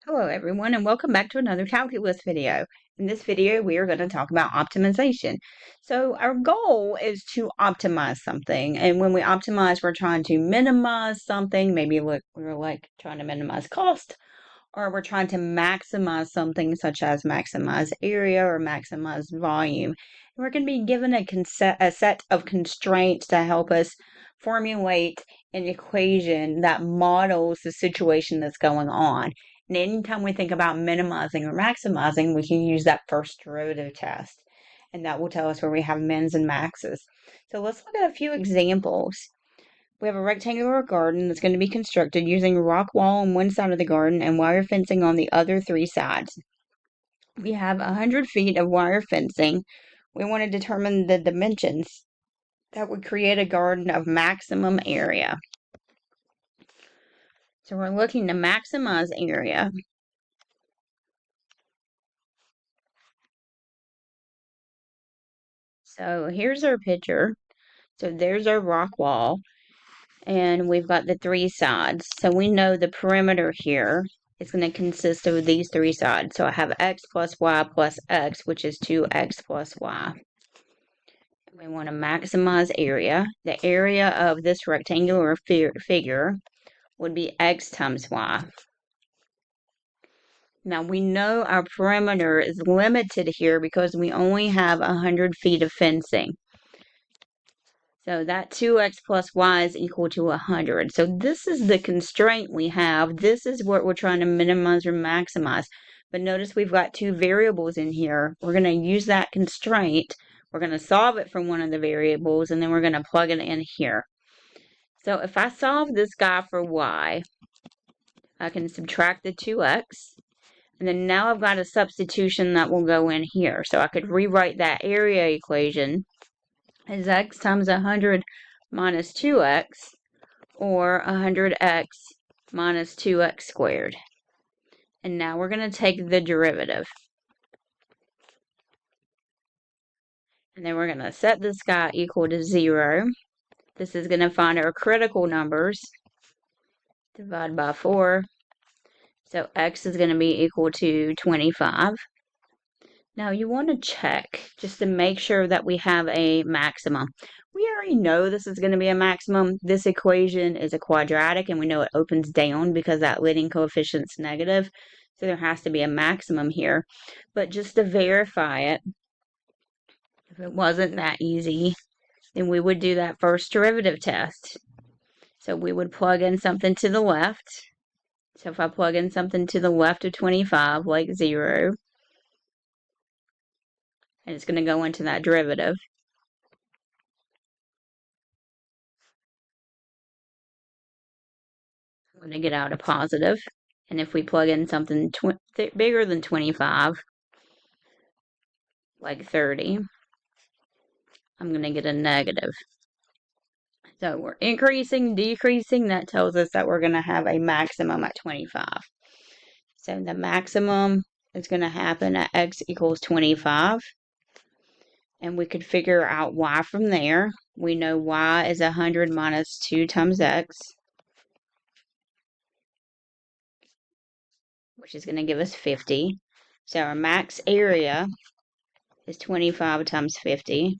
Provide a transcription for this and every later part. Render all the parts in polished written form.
Hello everyone and welcome back to another calculus video. In this video we are going to talk about optimization. So our goal is to optimize something, and when we optimize we're trying to minimize something. Maybe we're like trying to minimize cost, or we're trying to maximize something such as maximize area or maximize volume. And we're going to be given a set of constraints to help us formulate an equation that models the situation that's going on. And anytime we think about minimizing or maximizing, we can use that first derivative test. And that will tell us where we have mins and maxes. So let's look at a few examples. We have a rectangular garden that's going to be constructed using a rock wall on one side of the garden and wire fencing on the other three sides. We have 100 feet of wire fencing. We want to determine the dimensions that would create a garden of maximum area. So we're looking to maximize area. So here's our picture. So there's our rock wall, and we've got the three sides. So we know the perimeter here is going to consist of these three sides. So I have x plus y plus x, which is 2x plus y. We want to maximize area. The area of this rectangular figure would be x times y. Now we know our perimeter is limited here because we only have 100 feet of fencing. So that 2x plus y is equal to 100. So this is the constraint we have. This is what we're trying to minimize or maximize. But notice we've got two variables in here. We're going to use that constraint. We're going to solve it from one of the variables, and then we're going to plug it in here. So if I solve this guy for y, I can subtract the 2x. And then now I've got a substitution that will go in here. So I could rewrite that area equation as x times 100 minus 2x, or 100x minus 2x squared. And now we're going to take the derivative. And then we're going to set this guy equal to 0. This is going to find our critical numbers. Divide by 4. So x is going to be equal to 25. Now you want to check just to make sure that we have a maximum. We already know this is going to be a maximum. This equation is a quadratic, and we know it opens down because that leading coefficient's negative. So there has to be a maximum here. But just to verify it, if it wasn't that easy, then we would do that first derivative test. So we would plug in something to the left. So if I plug in something to the left of 25, like 0, and it's going to go into that derivative. I'm going to get out a positive. And if we plug in something bigger than 25, like 30, I'm going to get a negative. So we're increasing, decreasing. That tells us that we're going to have a maximum at 25. So the maximum is going to happen at x equals 25. And we could figure out y from there. We know y is 100 minus 2 times x, which is going to give us 50. So our max area is 25 times 50.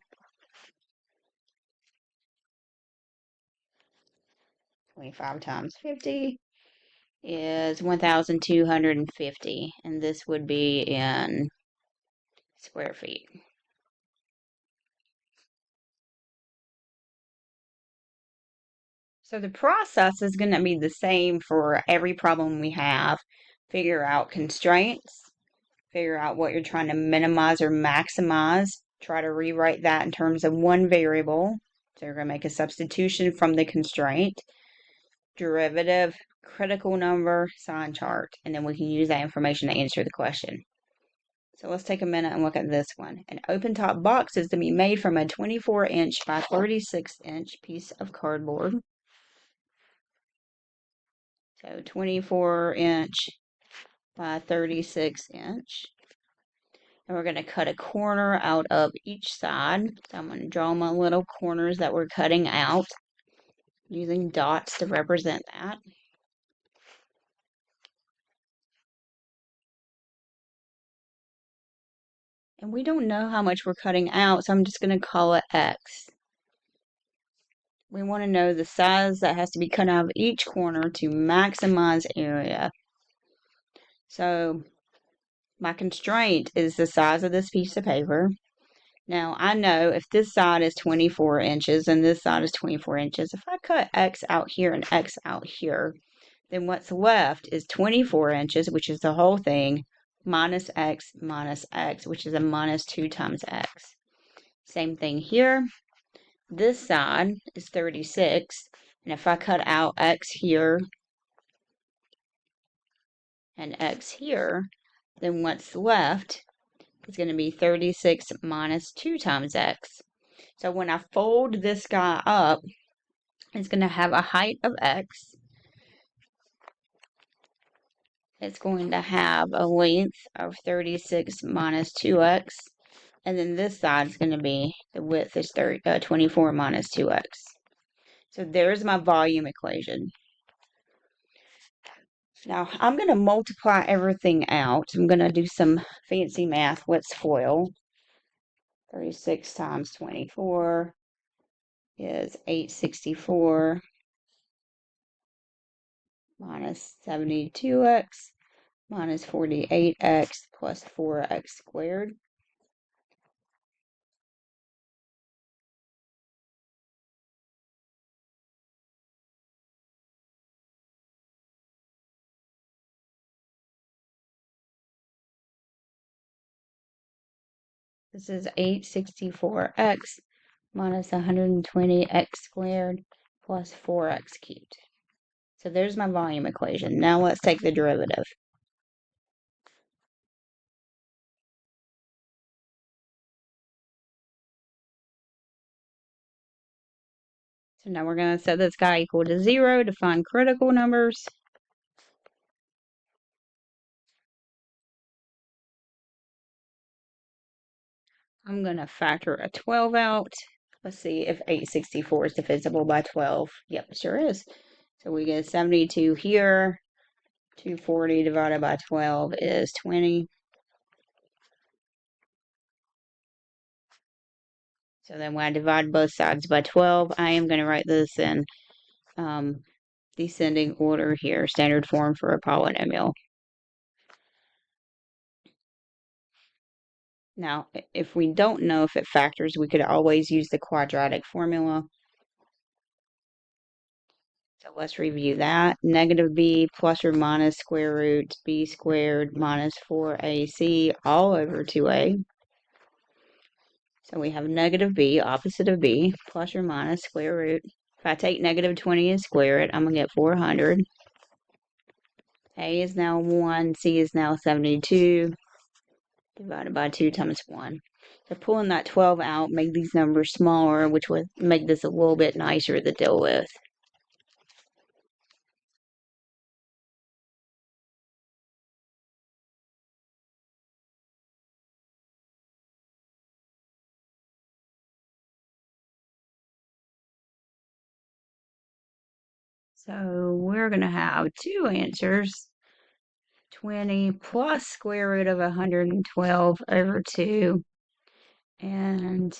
25 times 50 is 1,250, and this would be in square feet. So the process is going to be the same for every problem we have. Figure out constraints, figure out what you're trying to minimize or maximize, try to rewrite that in terms of one variable. So you're going to make a substitution from the constraint, derivative, critical number, sign chart, and then we can use that information to answer the question. So let's take a minute and look at this one. An open top box is to be made from a 24-inch by 36-inch piece of cardboard. So 24-inch by 36-inch. And we're going to cut a corner out of each side. So I'm going to draw my little corners that we're cutting out using dots to represent that. And we don't know how much we're cutting out, so I'm just going to call it X. We want to know the size that has to be cut out of each corner to maximize area. So my constraint is the size of this piece of paper. Now I know if this side is 24 inches and this side is 24 inches, if I cut X out here and X out here, then what's left is 24 inches, which is the whole thing, minus X, which is a minus 2 times X. Same thing here. This side is 36, and if I cut out X here and X here, then what's left is going to be 36 minus 2 times X. So when I fold this guy up, it's going to have a height of X. It's going to have a length of 36 minus 2X. And then this side is going to be, the width is 24 minus 2X. So there's my volume equation. Now I'm going to multiply everything out. I'm going to do some fancy math. What's FOIL? 36 times 24 is 864 minus 72X minus 48X plus 4X squared. This is 864X minus 120X squared plus 4X cubed. So there's my volume equation. Now let's take the derivative. So now we're going to set this guy equal to 0 to find critical numbers. I'm going to factor a 12 out. Let's see if 864 is divisible by 12. Yep, it sure is. So we get 72 here. 240 divided by 12 is 20. So then when I divide both sides by 12, I am going to write this in descending order here, standard form for a polynomial. Now, if we don't know if it factors, we could always use the quadratic formula. So let's review that. Negative b plus or minus square root b squared minus 4ac all over 2a. So we have negative b, opposite of b, plus or minus square root. If I take negative 20 and square it, I'm going to get 400. A is now 1, C is now 72, divided by 2 times 1. So pulling that 12 out, make these numbers smaller, which would make this a little bit nicer to deal with. So we're going to have two answers. 20 plus square root of 112 over 2, and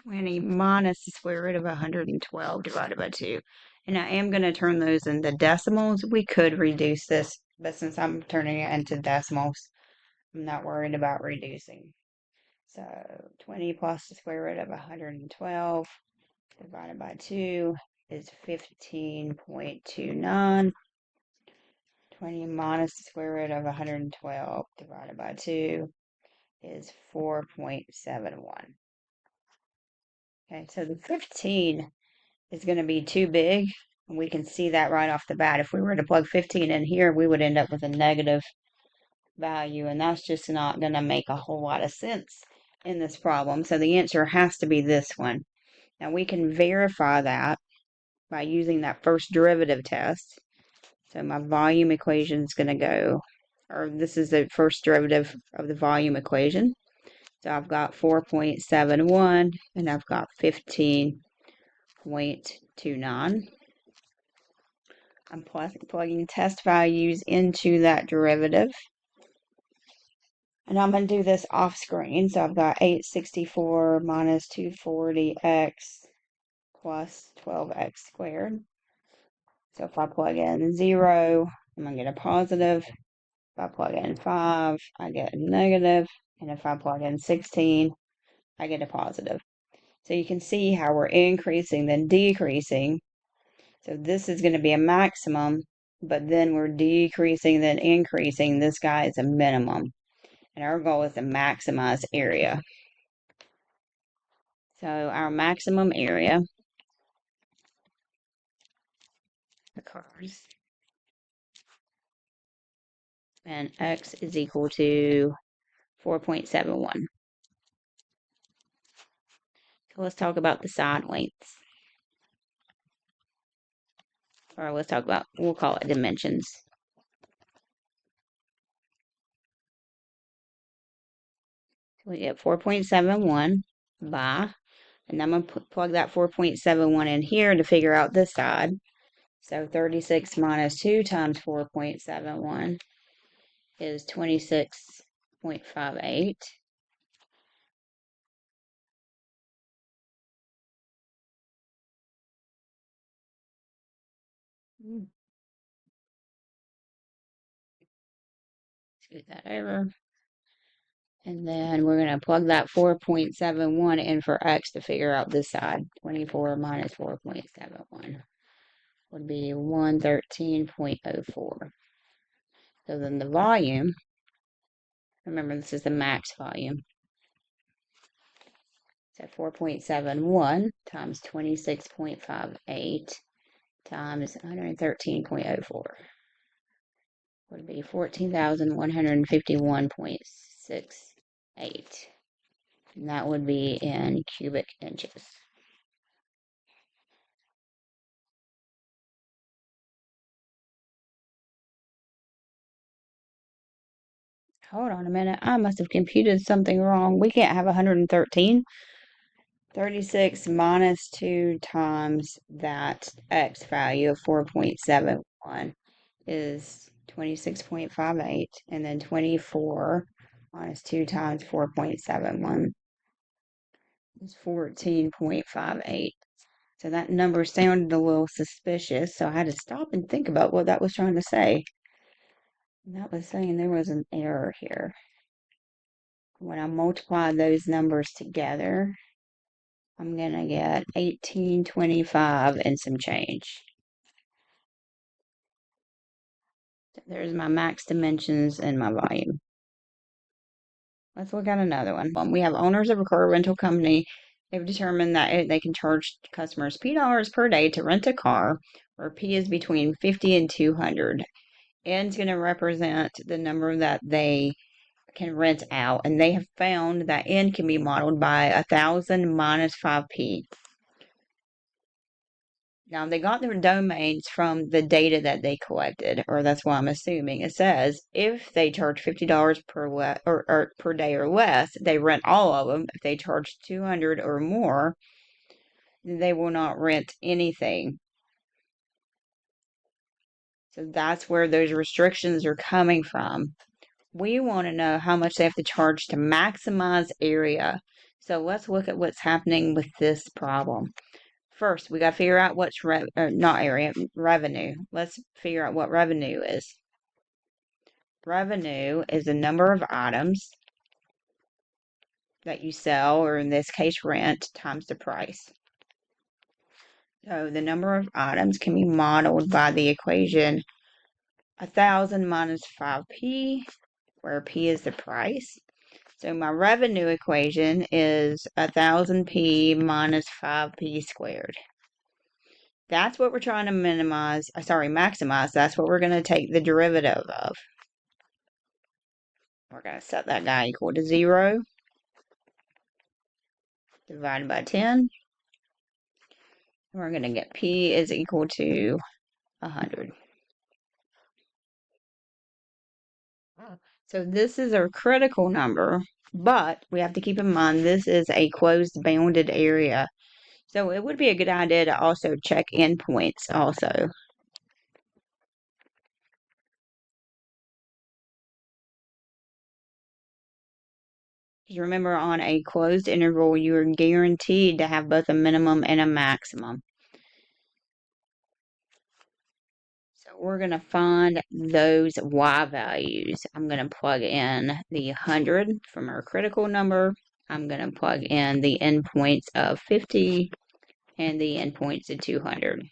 20 minus the square root of 112 divided by 2. And I am going to turn those into decimals. We could reduce this, but since I'm turning it into decimals, I'm not worried about reducing. So 20 plus the square root of 112 divided by 2 is 15.29. 20 minus the square root of 112 divided by 2 is 4.71. Okay, so the 15 is going to be too big. And we can see that right off the bat. If we were to plug 15 in here, we would end up with a negative value, and that's just not going to make a whole lot of sense in this problem. So the answer has to be this one. Now we can verify that by using that first derivative test. So my volume equation is going to go, or this is the first derivative of the volume equation. So I've got 4.71 and I've got 15.29. I'm plugging test values into that derivative. And I'm going to do this off screen. So I've got 864 minus 240x plus 12x squared. So if I plug in 0, I'm going to get a positive. If I plug in 5, I get a negative. And if I plug in 16, I get a positive. So you can see how we're increasing, then decreasing. So this is going to be a maximum, but then we're decreasing, then increasing. This guy is a minimum. And our goal is to maximize area. So our maximum area occurs, and x is equal to 4.71. So let's talk about the side lengths. Or let's talk about, we'll call it dimensions. So we get 4.71 by, and I'm going to plug that 4.71 in here to figure out this side. So 36 minus 2 times 4.71 is 26.58. Scoot that over. And then we're going to plug that 4.71 in for x to figure out this side. 24 minus 4.71 would be 113.04. So then the volume, remember this is the max volume. So 4.71 times 26.58 times 113.04 would be 14,151.68. And that would be in cubic inches. Hold on a minute. I must have computed something wrong. We can't have 113. 36 minus 2 times that x value of 4.71 is 26.58. And then 24 minus 2 times 4.71 is 14.58. So that number sounded a little suspicious. So I had to stop and think about what that was trying to say. And that was saying there was an error here. When I multiply those numbers together, I'm going to get 1825 and some change. So there's my max dimensions and my volume. Let's look at another one. We have owners of a car rental company. They've determined that they can charge customers P dollars per day to rent a car, where P is between 50 and 200. N is going to represent the number that they can rent out, and they have found that N can be modeled by 1,000 minus 5P. Now, they got their domains from the data that they collected, or that's what I'm assuming. It says if they charge $50 or per day or less, they rent all of them. If they charge 200 or more, then they will not rent anything. So that's where those restrictions are coming from. We want to know how much they have to charge to maximize area. So let's look at what's happening with this problem. First, we got to figure out what's not area, revenue. Let's figure out what revenue is. Revenue is the number of items that you sell, or in this case, rent, times the price. So the number of items can be modeled by the equation 1,000 minus 5P, where P is the price. So my revenue equation is 1,000P minus 5P squared. That's what we're trying to maximize. That's what we're going to take the derivative of. We're going to set that guy equal to 0, divided by 10. We're going to get P is equal to 100. So this is our critical number, but we have to keep in mind this is a closed bounded area. So it would be a good idea to also check endpoints also. Because remember, on a closed interval, you are guaranteed to have both a minimum and a maximum. So we're going to find those y values. I'm going to plug in the 100 from our critical number. I'm going to plug in the endpoints of 50 and the endpoints of 200.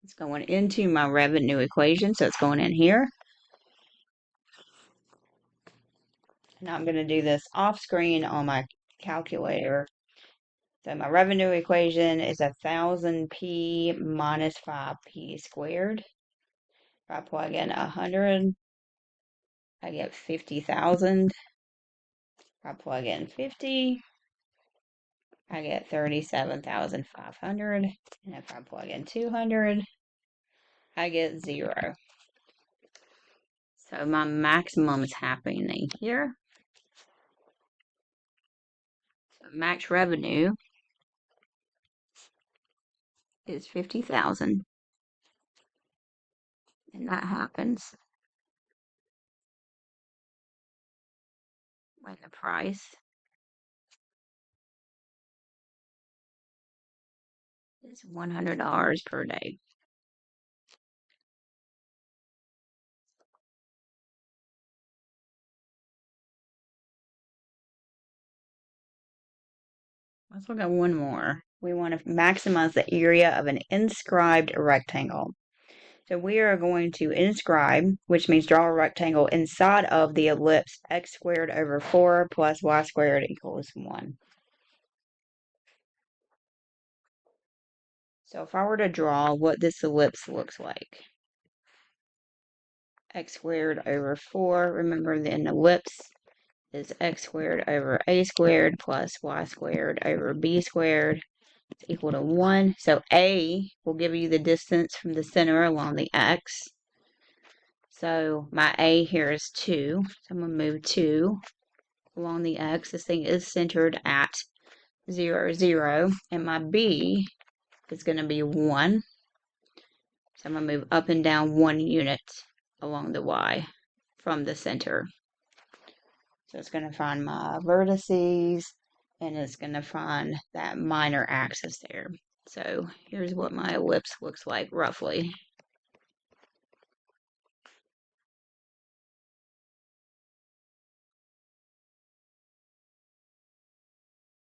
It's going into my revenue equation, so it's going in here. And I'm going to do this off screen on my calculator. So my revenue equation is 1000p minus 5p squared. If I plug in 100, I get 50,000. If I plug in 50, I get 37,500. And if I plug in 200, I get 0. So my maximum is happening here. So max revenue is 50,000. And that happens when the price is $100 per day. Let's look at one more. We want to maximize the area of an inscribed rectangle. So we are going to inscribe, which means draw a rectangle inside of the ellipse x squared over 4 plus y squared equals 1. So if I were to draw what this ellipse looks like, x squared over 4, remember an ellipse is x squared over a squared plus y squared over b squared is equal to 1. So a will give you the distance from the center along the x. So my a here is 2. So I'm going to move 2 along the x. This thing is centered at 0, 0. And my b is going to be 1. So I'm going to move up and down 1 unit along the y from the center. So it's going to find my vertices, and it's going to find that minor axis there. So here's what my ellipse looks like roughly.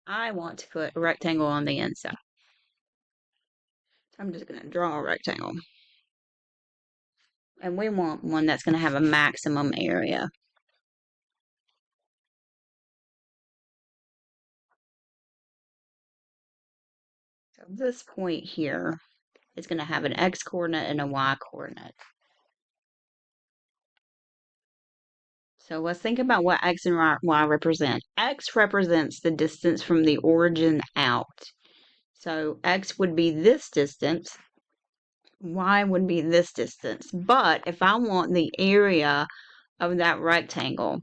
I want to put a rectangle on the inside. So I'm just going to draw a rectangle. And we want one that's going to have a maximum area. So this point here is going to have an x coordinate and a y coordinate. So let's think about what x and y represent. X represents the distance from the origin out. So x would be this distance, y would be this distance. But if I want the area of that rectangle,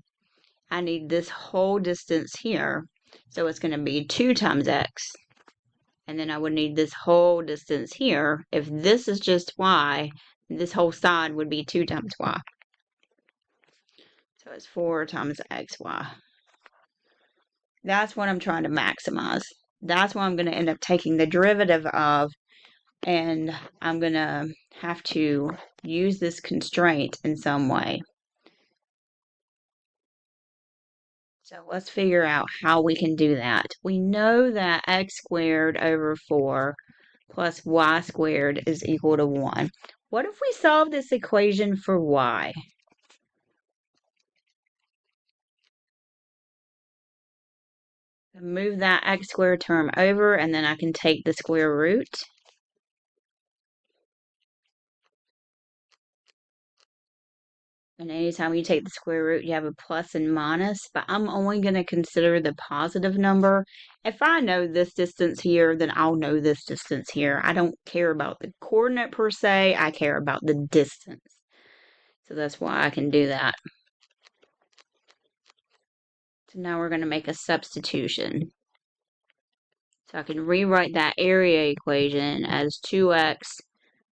I need this whole distance here. So it's going to be 2 times x. And then I would need this whole distance here. If this is just y, this whole side would be 2 times y. So it's 4 times xy. That's what I'm trying to maximize. That's what I'm going to end up taking the derivative of, and I'm going to have to use this constraint in some way. So let's figure out how we can do that. We know that x squared over 4 plus y squared is equal to 1. What if we solve this equation for y? Move that x squared term over, and then I can take the square root. And anytime you take the square root, you have a plus and minus, but I'm only going to consider the positive number. If I know this distance here, then I'll know this distance here. I don't care about the coordinate per se, I care about the distance. So that's why I can do that. So now we're going to make a substitution. So I can rewrite that area equation as 2x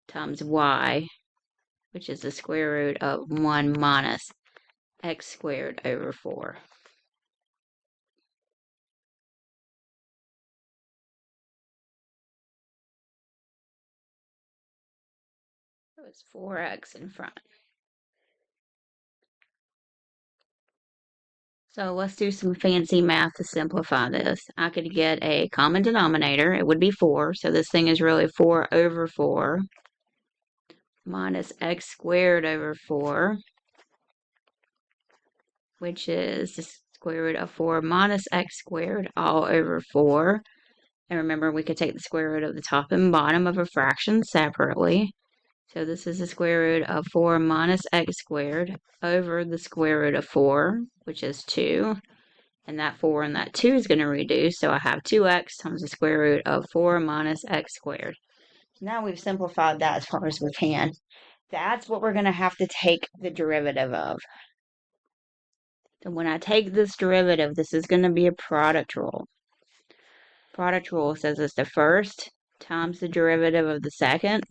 times y, which is the square root of 1 minus x squared over 4. So it's 4x in front. So let's do some fancy math to simplify this. I could get a common denominator. It would be 4. So this thing is really 4 over 4 minus x squared over 4, which is the square root of 4 minus x squared all over 4. And remember, we could take the square root of the top and bottom of a fraction separately. So this is the square root of 4 minus x squared over the square root of 4, which is 2. And that 4 and that 2 is going to reduce, so I have 2x times the square root of 4 minus x squared. So now we've simplified that as far as we can. That's what we're going to have to take the derivative of. So when I take this derivative, this is going to be a product rule. Product rule says it's the first times the derivative of the second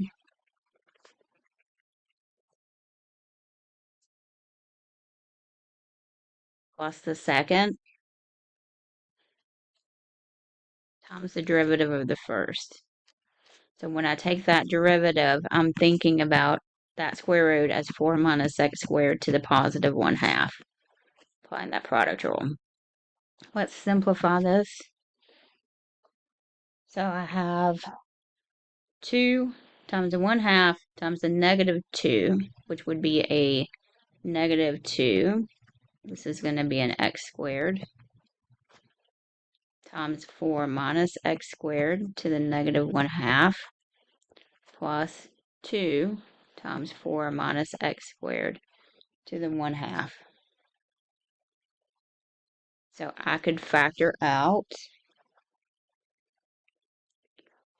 plus the second times the derivative of the first. So when I take that derivative, I'm thinking about that square root as 4 minus x squared to the positive 1/2. Applying that product rule. Let's simplify this. So I have 2 times the 1/2 times the negative 2, which would be a negative 2. This is going to be an x squared times 4 minus x squared to the negative 1/2 plus 2 times 4 minus x squared to the 1/2. So I could factor out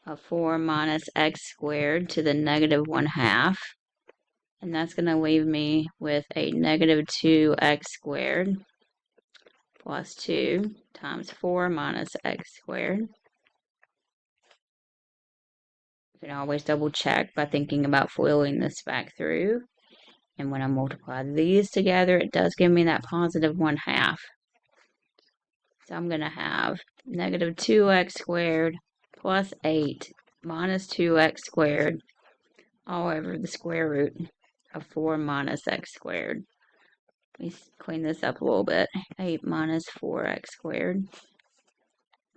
a 4 minus x squared to the negative 1/2. And that's going to leave me with a negative 2x squared plus 2 times 4 minus x squared. You can always double check by thinking about FOILing this back through. And when I multiply these together, it does give me that positive 1/2. So I'm going to have negative 2x squared plus 8 minus 2x squared all over the square root of 4 minus x squared. Let me clean this up a little bit. 8 minus 4x squared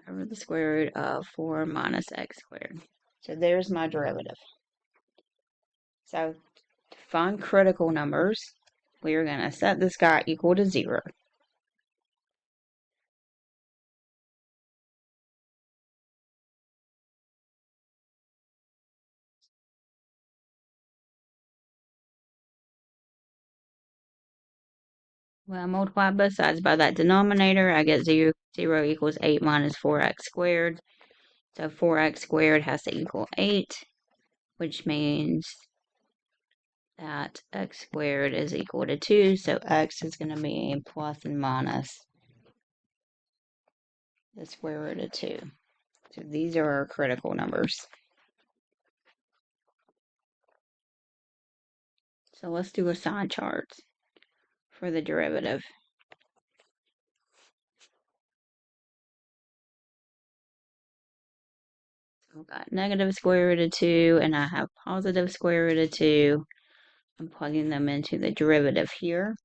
over the square root of 4 minus x squared. So there's my derivative. So to find critical numbers, we are going to set this guy equal to 0. When I multiply both sides by that denominator, I get 0 equals 8 minus 4x squared. So 4x squared has to equal 8, which means that x squared is equal to 2. So x is going to be plus and minus the square root of 2. So these are our critical numbers. So let's do a sign chart for the derivative. I've got negative square root of 2, and I have positive square root of 2. I'm plugging them into the derivative here.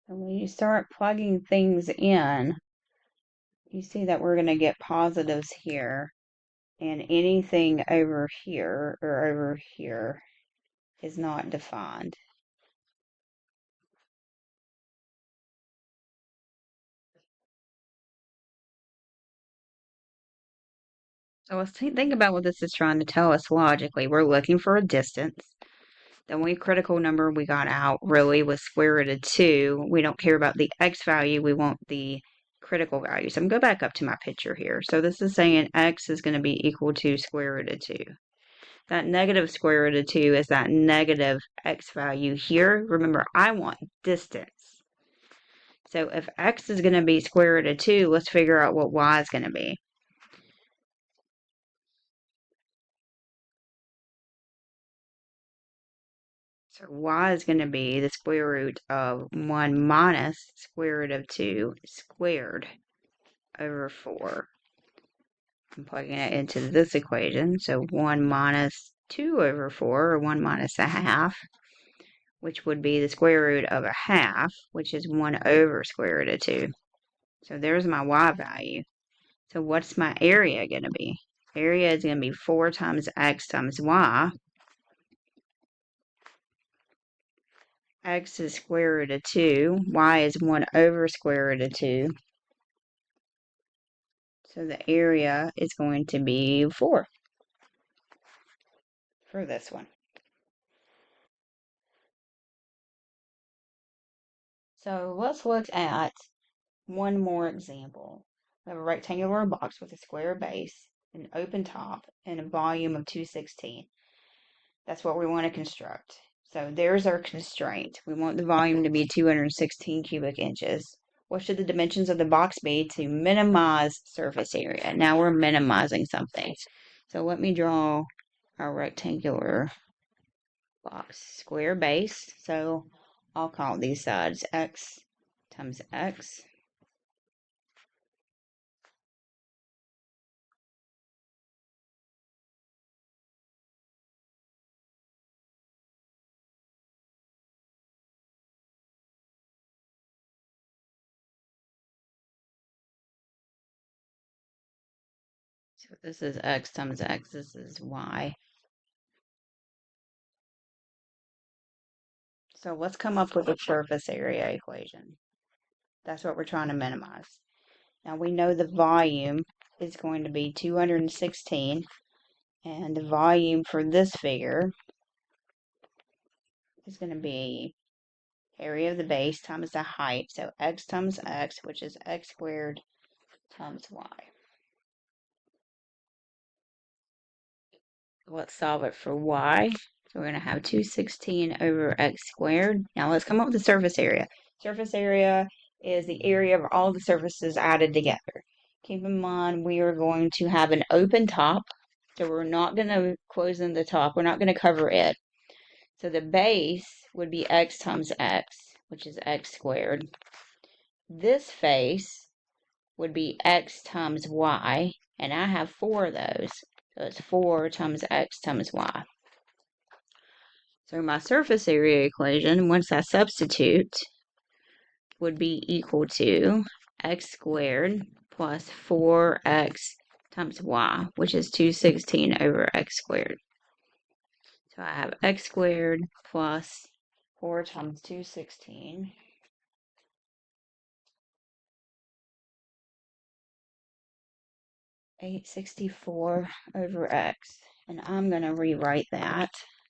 And when you start plugging things in, you see that we're going to get positives here, and anything over here or over here is not defined. So let's think about what this is trying to tell us logically. We're looking for a distance. The only critical number we got out really was square root of 2. We don't care about the x value. We want the critical value. So I'm going to go back up to my picture here. So this is saying x is going to be equal to square root of 2. That negative square root of 2 is that negative x value here. Remember, I want distance. So if x is going to be square root of 2, let's figure out what y is going to be. So y is going to be the square root of 1 minus square root of 2 squared over 4. I'm plugging it into this equation. So 1 minus 2 over 4, or 1 minus a half, which would be the square root of a half, which is 1 over square root of 2. So there's my y value. So what's my area going to be? Area is going to be 4 times x times y. X is square root of 2. Y is 1 over square root of 2. So the area is going to be 4 for this one. So let's look at one more example. We have a rectangular box with a square base, an open top, and a volume of 216. That's what we want to construct. So there's our constraint. We want the volume to be 216 cubic inches. What should the dimensions of the box be to minimize surface area? Now we're minimizing something. So let me draw our rectangular box. Square base. So I'll call these sides x times x. So this is x times x. This is y. So let's come up with a surface area equation. That's what we're trying to minimize. Now we know the volume is going to be 216, and the volume for this figure is going to be area of the base times the height. So x times x, which is x squared times y. Let's solve it for y. So we're going to have 216 over x squared. Now let's come up with the surface area. Surface area is the area of all the surfaces added together. Keep in mind we are going to have an open top, so we're not going to close in the top. We're not going to cover it. So the base would be x times x, which is x squared. This face would be x times y, and I have 4 of those. So it's 4 times x times y. So my surface area equation, once I substitute, would be equal to x squared plus 4x times y, which is 216 over x squared. So I have x squared plus 4 times 216. $864 over x. And I'm going to rewrite that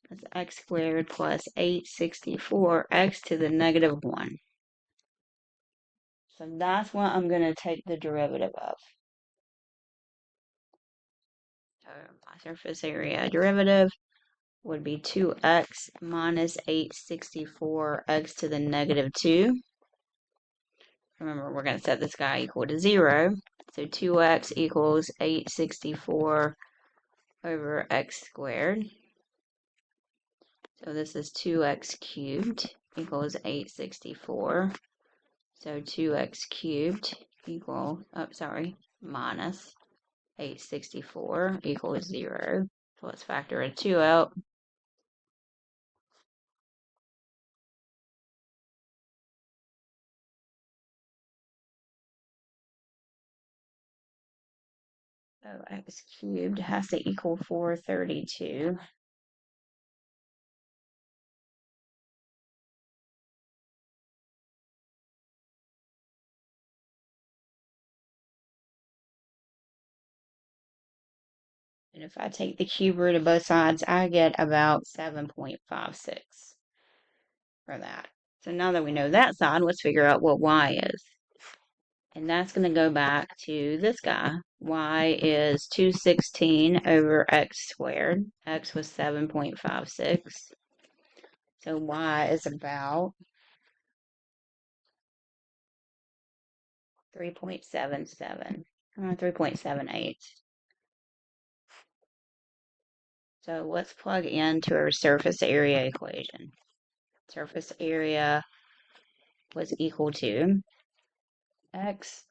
as x squared plus 864 x to the negative 1. So that's what I'm going to take the derivative of. So my surface area derivative would be 2x minus 864 x to the negative 2. Remember, we're going to set this guy equal to 0. So 2x equals 864 over x squared. So this is 2x cubed equals 864. So 2x cubed minus 864 equals 0. So let's factor a 2 out. So x cubed has to equal 432. And if I take the cube root of both sides, I get about 7.56 for that. So now that we know that side, let's figure out what y is. And that's going to go back to this guy. Y is 216 over x squared. X was 7.56. So y is about 3.77, 3.78. So let's plug into our surface area equation. surface area was equal to x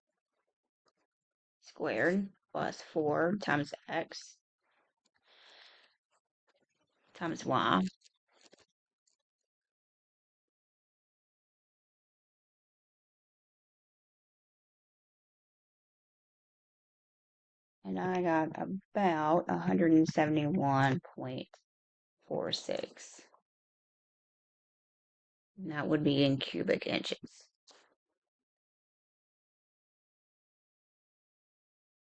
squared plus 4 times x times y. And I got about 171.46. And that would be in cubic inches.